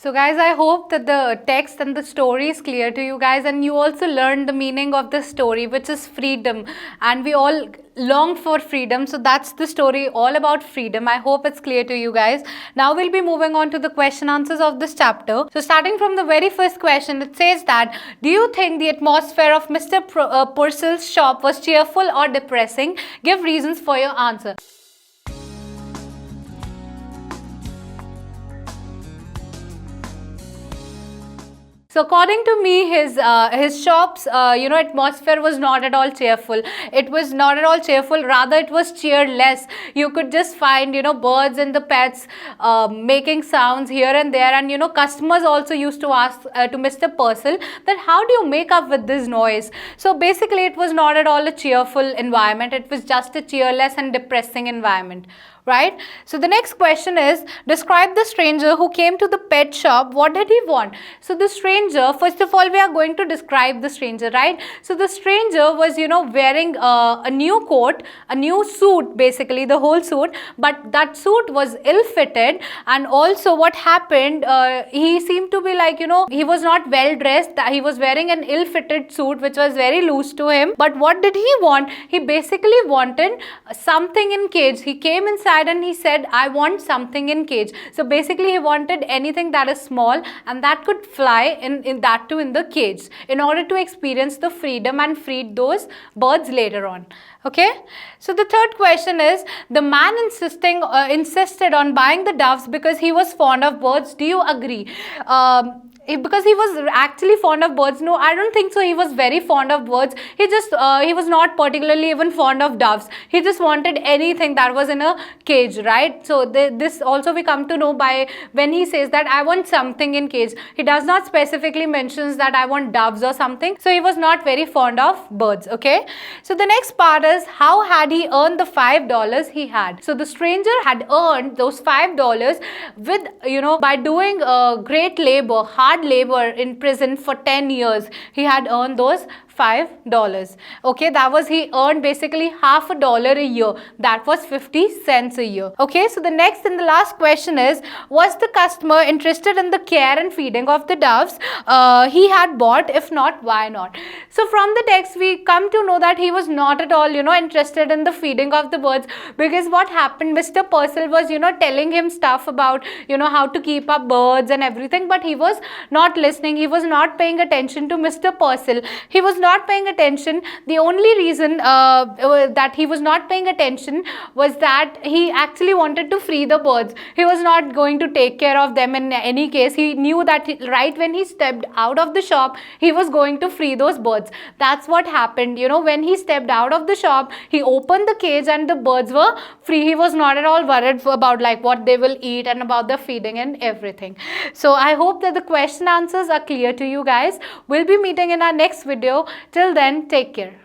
So guys, I hope that the text and the story is clear to you guys, and you also learned the meaning of the story, which is freedom. And we all long for freedom. So that's the story all about freedom. I hope it's clear to you guys. Now we'll be moving on to the question answers of this chapter. So starting from the very first question, it says that, do you think the atmosphere of Mr. Purcell's shop was cheerful or depressing? Give reasons for your answer. So according to me, his shop's atmosphere was not at all cheerful. It was not at all cheerful. Rather, it was cheerless. You could just find birds and the pets making sounds here and there, and customers also used to ask to Mr. Purcell that how do you make up with this noise? So basically, it was not at all a cheerful environment. It was just a cheerless and depressing environment. Right? So the next question is, describe the stranger who came to the pet shop. What did he want? So the stranger, first of all, we are going to describe the stranger, right? So the stranger was, wearing a new coat, a new suit, basically the whole suit, but that suit was ill-fitted, and also what happened, he seemed to be like, he was not well dressed. He was wearing an ill-fitted suit which was very loose to him. But what did he want? He basically wanted something in cage. He came inside and he said, I want something in cage. So basically he wanted anything that is small and that could fly in that too in the cage, in order to experience the freedom and feed those birds later on. Okay, so the third question is, the man insisted on buying the doves because he was fond of birds. Do you agree? Because he was actually fond of birds? No, I don't think so. He was very fond of birds. He was not particularly even fond of doves. He just wanted anything that was in a cage, right? So this also we come to know by when he says that I want something in cage. He does not specifically mentions that I want doves or something. So he was not very fond of birds. Okay, so the next part is, how had he earned the $5 he had? So the stranger had earned those $5 with by doing great labor, hard labor in prison for 10 years. He had earned those $5. Okay, that was, he earned basically half a dollar a year. That was 50 cents a year. Okay, so the next and the last question is, was the customer interested in the care and feeding of the doves he had bought? If not, why not? So from the text we come to know that he was not at all interested in the feeding of the birds, because what happened, Mr. Purcell was telling him stuff about how to keep up birds and everything, but he was not listening. He was not paying attention to Mr. Purcell. He was not paying attention. The only reason that he was not paying attention was that he actually wanted to free the birds. He was not going to take care of them in any case. He knew that right when he stepped out of the shop, he was going to free those birds. That's what happened. When he stepped out of the shop, he opened the cage and the birds were free. He was not at all worried about like what they will eat and about the feeding and everything. So I hope that the question answers are clear to you guys. We'll be meeting in our next video. Till then, take care.